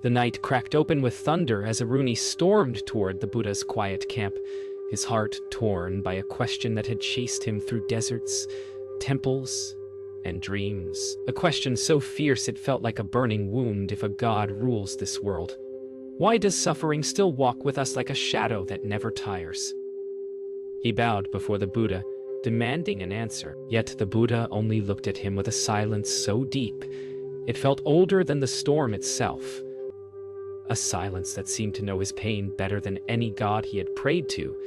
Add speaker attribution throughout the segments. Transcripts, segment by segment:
Speaker 1: The night cracked open with thunder as Aruni stormed toward the Buddha's quiet camp, his heart torn by a question that had chased him through deserts, temples, and dreams. A question so fierce it felt like a burning wound. If a god rules this world, why does suffering still walk with us like a shadow that never tires? He bowed before the Buddha, demanding an answer. Yet the Buddha only looked at him with a silence so deep, it felt older than the storm itself. A silence that seemed to know his pain better than any god he had prayed to.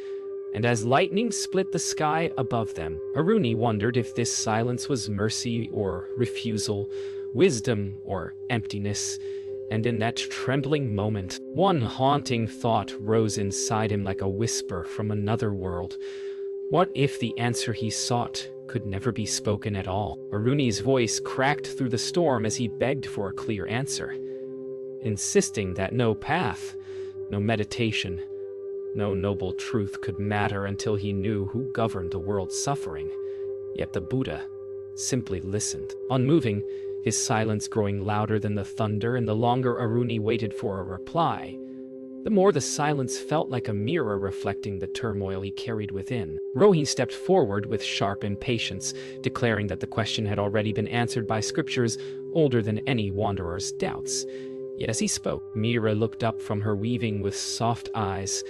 Speaker 1: And as lightning split the sky above them, Aruni wondered if this silence was mercy or refusal, wisdom or emptiness. And in that trembling moment, one haunting thought rose inside him like a whisper from another world. What if the answer he sought could never be spoken at all? Aruni's voice cracked through the storm as he begged for a clear answer, insisting that no path, no meditation, no noble truth could matter until he knew who governed the world's suffering. Yet the Buddha simply listened, unmoving, his silence growing louder than the thunder, and the longer Aruni waited for a reply, the more the silence felt like a mirror reflecting the turmoil he carried within. Rohin stepped forward with sharp impatience, declaring that the question had already been answered by scriptures older than any wanderer's doubts. Yet as he spoke, Mira looked up from her weaving with soft eyes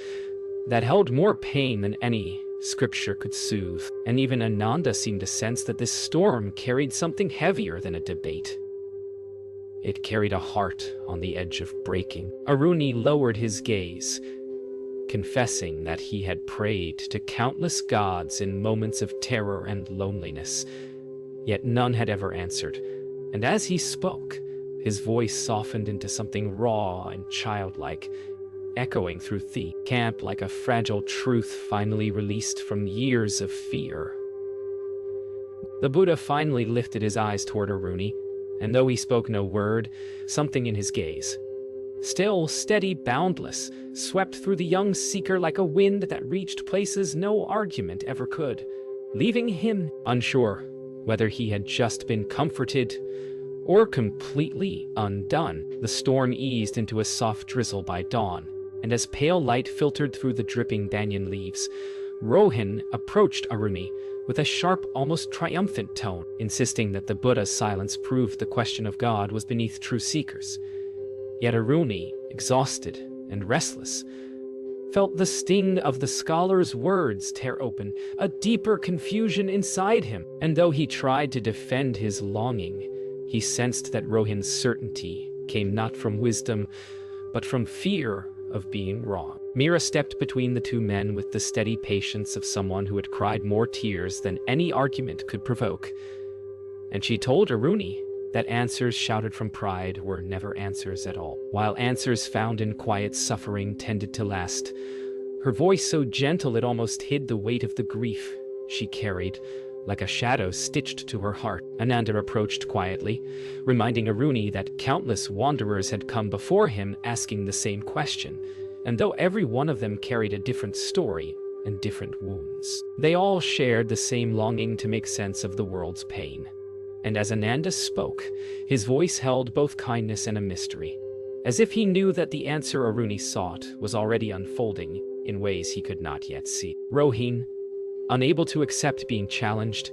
Speaker 1: that held more pain than any scripture could soothe. And even Ananda seemed to sense that this storm carried something heavier than a debate. It carried a heart on the edge of breaking. Aruni lowered his gaze, confessing that he had prayed to countless gods in moments of terror and loneliness, yet none had ever answered. And as he spoke, his voice softened into something raw and childlike, echoing through the camp like a fragile truth finally released from years of fear. The Buddha finally lifted his eyes toward Aruni, and though he spoke no word, something in his gaze, still steady, boundless, swept through the young seeker like a wind that reached places no argument ever could, leaving him unsure whether he had just been comforted or completely undone. The storm eased into a soft drizzle by dawn, and as pale light filtered through the dripping banyan leaves, Rohin approached Aruni with a sharp, almost triumphant tone, insisting that the Buddha's silence proved the question of God was beneath true seekers. Yet Aruni, exhausted and restless, felt the sting of the scholar's words tear open a deeper confusion inside him, and though he tried to defend his longing, he sensed that Rohin's certainty came not from wisdom, but from fear of being wrong. Mira stepped between the two men with the steady patience of someone who had cried more tears than any argument could provoke, and she told Aruni that answers shouted from pride were never answers at all, while answers found in quiet suffering tended to last. Her voice so gentle it almost hid the weight of the grief she carried, like a shadow stitched to her heart. Ananda approached quietly, reminding Aruni that countless wanderers had come before him asking the same question, and though every one of them carried a different story and different wounds, they all shared the same longing to make sense of the world's pain. And as Ananda spoke, his voice held both kindness and a mystery, as if he knew that the answer Aruni sought was already unfolding in ways he could not yet see. Rohin, unable to accept being challenged,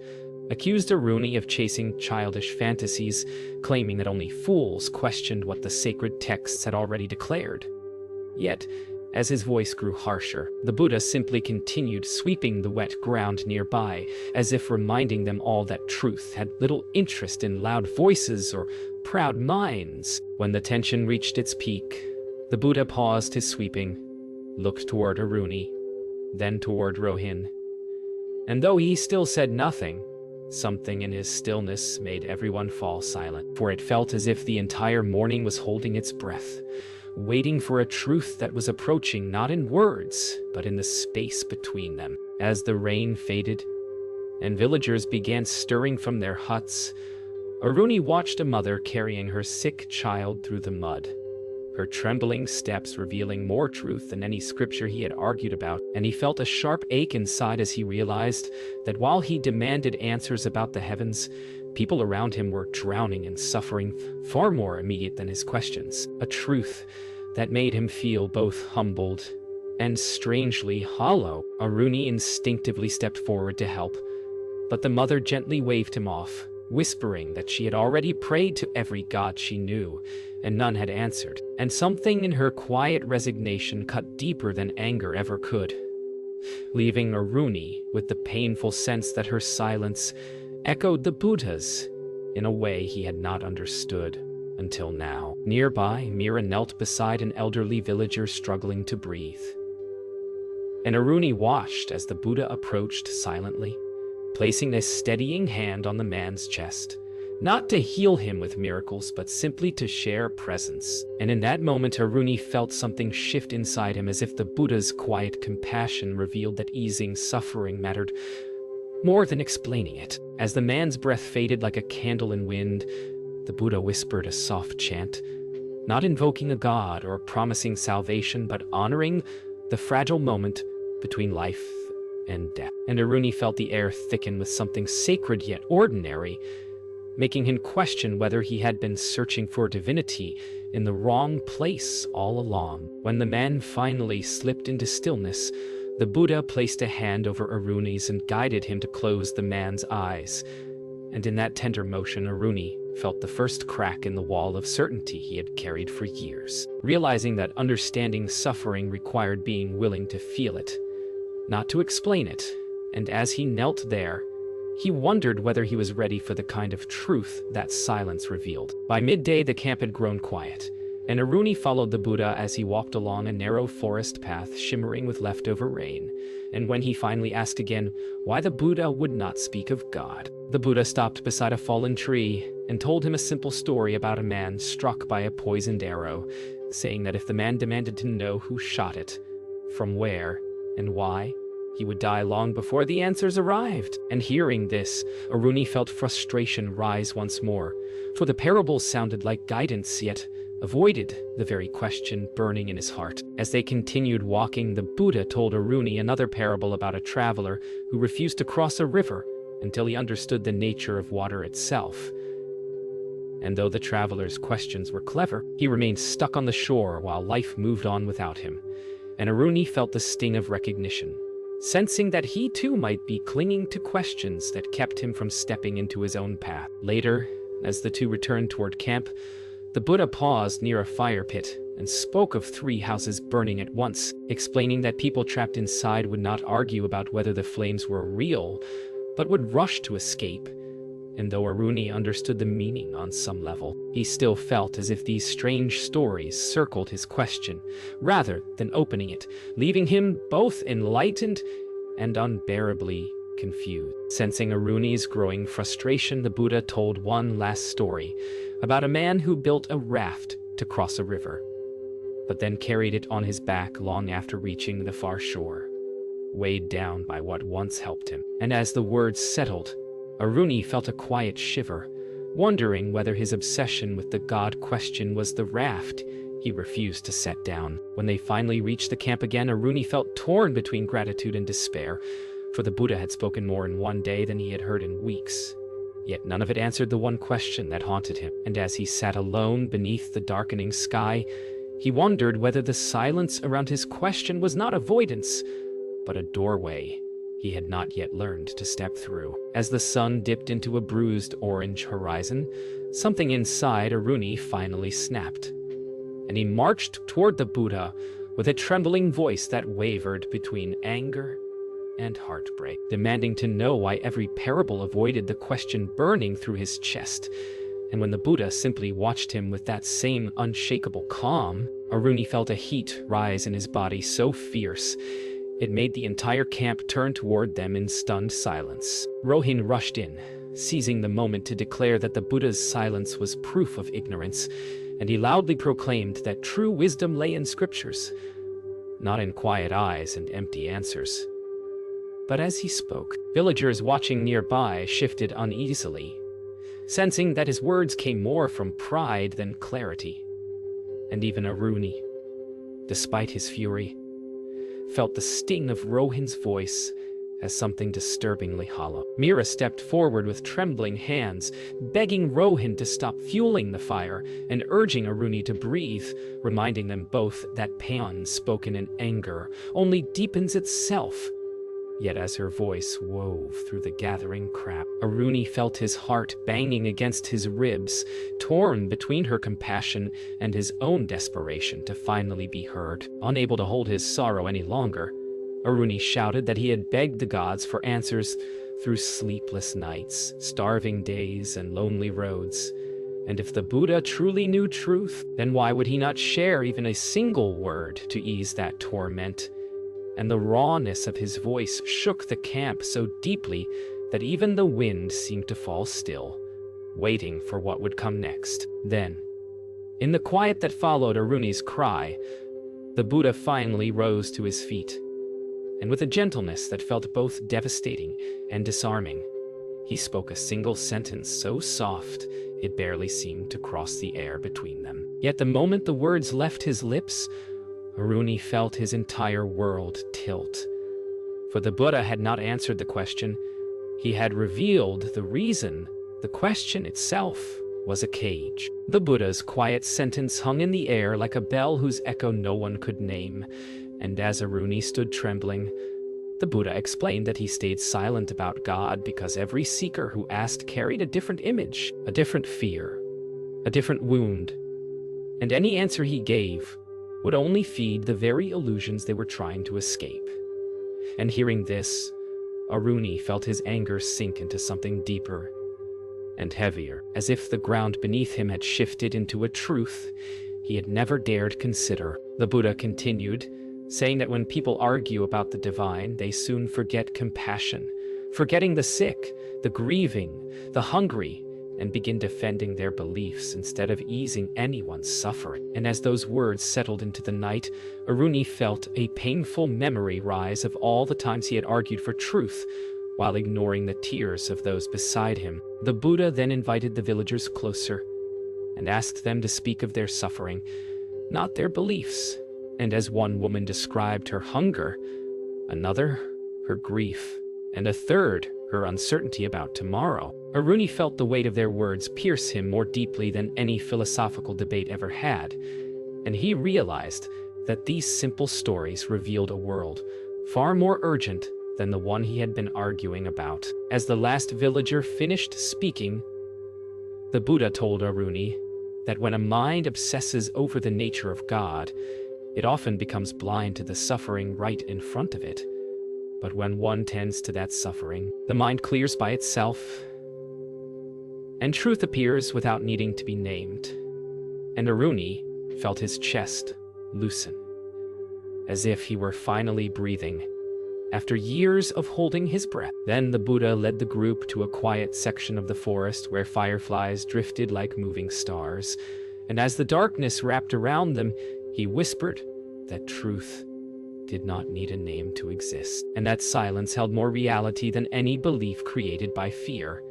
Speaker 1: accused Aruni of chasing childish fantasies, claiming that only fools questioned what the sacred texts had already declared. Yet, as his voice grew harsher, the Buddha simply continued sweeping the wet ground nearby, as if reminding them all that truth had little interest in loud voices or proud minds. When the tension reached its peak, the Buddha paused his sweeping, looked toward Aruni, then toward Rohin. And though he still said nothing, something in his stillness made everyone fall silent, for it felt as if the entire morning was holding its breath, waiting for a truth that was approaching not in words, but in the space between them. As the rain faded and villagers began stirring from their huts, Aruni watched a mother carrying her sick child through the mud, her trembling steps revealing more truth than any scripture he had argued about, and he felt a sharp ache inside as he realized that while he demanded answers about the heavens, People around him were drowning in suffering far more immediate than his questions, a truth that made him feel both humbled and strangely hollow. Aruni instinctively stepped forward to help, but the mother gently waved him off, whispering that she had already prayed to every god she knew, and none had answered. And something in her quiet resignation cut deeper than anger ever could, leaving Aruni with the painful sense that her silence echoed the Buddha's in a way he had not understood until now. Nearby, Mira knelt beside an elderly villager struggling to breathe, and Aruni watched as the Buddha approached silently, placing a steadying hand on the man's chest, not to heal him with miracles, but simply to share presence. And in that moment, Aruni felt something shift inside him, as if the Buddha's quiet compassion revealed that easing suffering mattered more than explaining it. As the man's breath faded like a candle in wind, the Buddha whispered a soft chant, not invoking a god or promising salvation, but honoring the fragile moment between life and death. And Aruni felt the air thicken with something sacred yet ordinary, making him question whether he had been searching for divinity in the wrong place all along. When the man finally slipped into stillness, the Buddha placed a hand over Aruni's and guided him to close the man's eyes. And in that tender motion, Aruni felt the first crack in the wall of certainty he had carried for years, realizing that understanding suffering required being willing to feel it, not to explain it. And as he knelt there, he wondered whether he was ready for the kind of truth that silence revealed. By midday, the camp had grown quiet, and Aruni followed the Buddha as he walked along a narrow forest path shimmering with leftover rain. And when he finally asked again why the Buddha would not speak of God, the Buddha stopped beside a fallen tree and told him a simple story about a man struck by a poisoned arrow, saying that if the man demanded to know who shot it, from where, and why, he would die long before the answers arrived. And hearing this, Aruni felt frustration rise once more, for the parable sounded like guidance, yet avoided the very question burning in his heart. As they continued walking, the Buddha told Aruni another parable about a traveler who refused to cross a river until he understood the nature of water itself. And though the traveler's questions were clever, he remained stuck on the shore while life moved on without him. And Aruni felt the sting of recognition, sensing that he too might be clinging to questions that kept him from stepping into his own path. Later, as the two returned toward camp, the Buddha paused near a fire pit and spoke of 3 houses burning at once, explaining that people trapped inside would not argue about whether the flames were real, but would rush to escape. And though Aruni understood the meaning on some level, he still felt as if these strange stories circled his question, rather than opening it, leaving him both enlightened and unbearably confused. Sensing Aruni's growing frustration, the Buddha told one last story about a man who built a raft to cross a river, but then carried it on his back long after reaching the far shore, weighed down by what once helped him. And as the words settled, Aruni felt a quiet shiver, wondering whether his obsession with the God question was the raft he refused to set down. When they finally reached the camp again, Aruni felt torn between gratitude and despair, for the Buddha had spoken more in one day than he had heard in weeks. Yet none of it answered the one question that haunted him. And as he sat alone beneath the darkening sky, he wondered whether the silence around his question was not avoidance, but a doorway he had not yet learned to step through. As the sun dipped into a bruised orange horizon, something inside Aruni finally snapped, and he marched toward the Buddha with a trembling voice that wavered between anger and heartbreak, demanding to know why every parable avoided the question burning through his chest. And when the Buddha simply watched him with that same unshakable calm, Aruni felt a heat rise in his body so fierce it made the entire camp turn toward them in stunned silence. Rohin rushed in, seizing the moment to declare that the Buddha's silence was proof of ignorance, and he loudly proclaimed that true wisdom lay in scriptures, not in quiet eyes and empty answers. But as he spoke, villagers watching nearby shifted uneasily, sensing that his words came more from pride than clarity. And even Aruni, despite his fury, felt the sting of Rohin's voice as something disturbingly hollow. Mira stepped forward with trembling hands, begging Rohin to stop fueling the fire and urging Aruni to breathe, reminding them both that paean spoken in anger only deepens itself. Yet as her voice wove through the gathering crowd, Aruni felt his heart banging against his ribs, torn between her compassion and his own desperation to finally be heard. Unable to hold his sorrow any longer, Aruni shouted that he had begged the gods for answers through sleepless nights, starving days, and lonely roads. And if the Buddha truly knew truth, then why would he not share even a single word to ease that torment? And the rawness of his voice shook the camp so deeply that even the wind seemed to fall still, waiting for what would come next. Then, in the quiet that followed Aruni's cry, the Buddha finally rose to his feet. And with a gentleness that felt both devastating and disarming, he spoke a single sentence so soft it barely seemed to cross the air between them. Yet the moment the words left his lips, Aruni felt his entire world tilt. For the Buddha had not answered the question, he had revealed the reason. The question itself was a cage. The Buddha's quiet sentence hung in the air like a bell whose echo no one could name. And as Aruni stood trembling, the Buddha explained that he stayed silent about God because every seeker who asked carried a different image, a different fear, a different wound. And any answer he gave would only feed the very illusions they were trying to escape. And hearing this, Aruni felt his anger sink into something deeper and heavier, as if the ground beneath him had shifted into a truth he had never dared consider. The Buddha continued, saying that when people argue about the divine, they soon forget compassion, forgetting the sick, the grieving, the hungry, and begin defending their beliefs instead of easing anyone's suffering. And as those words settled into the night, Aruni felt a painful memory rise of all the times he had argued for truth, while ignoring the tears of those beside him. The Buddha then invited the villagers closer and asked them to speak of their suffering, not their beliefs. And as one woman described her hunger, another her grief, and a third her uncertainty about tomorrow, Aruni felt the weight of their words pierce him more deeply than any philosophical debate ever had, and he realized that these simple stories revealed a world far more urgent than the one he had been arguing about. As the last villager finished speaking, the Buddha told Aruni that when a mind obsesses over the nature of God, it often becomes blind to the suffering right in front of it. But when one tends to that suffering, the mind clears by itself, and truth appears without needing to be named. And Aruni felt his chest loosen, as if he were finally breathing, after years of holding his breath. Then the Buddha led the group to a quiet section of the forest where fireflies drifted like moving stars, and as the darkness wrapped around them, he whispered that truth did not need a name to exist, and that silence held more reality than any belief created by fear.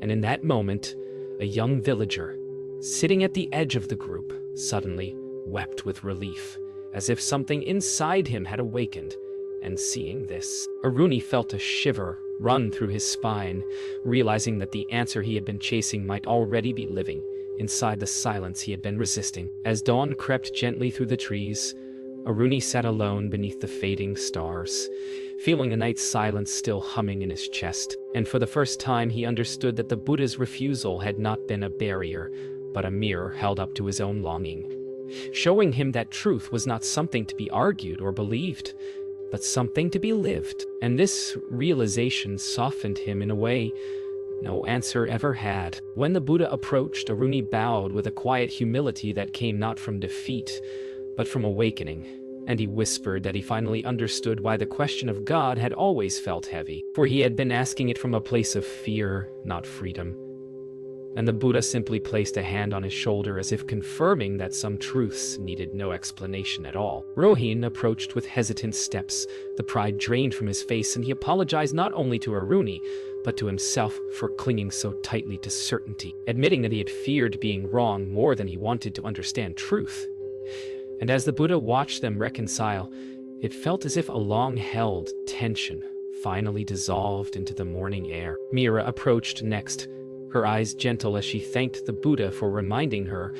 Speaker 1: And in that moment, a young villager, sitting at the edge of the group, suddenly wept with relief, as if something inside him had awakened. And seeing this, Aruni felt a shiver run through his spine, realizing that the answer he had been chasing might already be living inside the silence he had been resisting. As dawn crept gently through the trees, Aruni sat alone beneath the fading stars, feeling the night's silence still humming in his chest. And for the first time, he understood that the Buddha's refusal had not been a barrier, but a mirror held up to his own longing, showing him that truth was not something to be argued or believed, but something to be lived. And this realization softened him in a way no answer ever had. When the Buddha approached, Aruni bowed with a quiet humility that came not from defeat, but from awakening, and he whispered that he finally understood why the question of God had always felt heavy, for he had been asking it from a place of fear, not freedom. And the Buddha simply placed a hand on his shoulder as if confirming that some truths needed no explanation at all. Rohin approached with hesitant steps, the pride drained from his face, and he apologized not only to Aruni, but to himself for clinging so tightly to certainty, admitting that he had feared being wrong more than he wanted to understand truth. And as the Buddha watched them reconcile, it felt as if a long-held tension finally dissolved into the morning air. Mira approached next, her eyes gentle as she thanked the Buddha for reminding her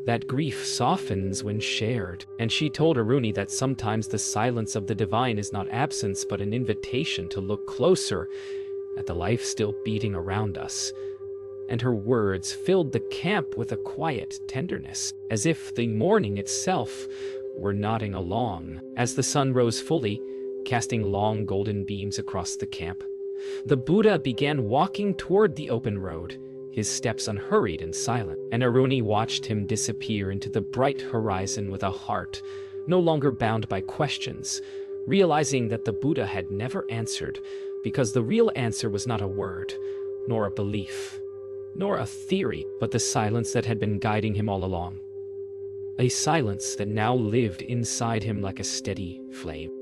Speaker 1: that grief softens when shared. And she told Aruni that sometimes the silence of the divine is not absence but an invitation to look closer at the life still beating around us. And her words filled the camp with a quiet tenderness, as if the morning itself were nodding along. As the sun rose fully, casting long golden beams across the camp, the Buddha began walking toward the open road, his steps unhurried and silent, and Aruni watched him disappear into the bright horizon with a heart no longer bound by questions, realizing that the Buddha had never answered, because the real answer was not a word, nor a belief, nor a theory, but the silence that had been guiding him all along. A silence that now lived inside him like a steady flame.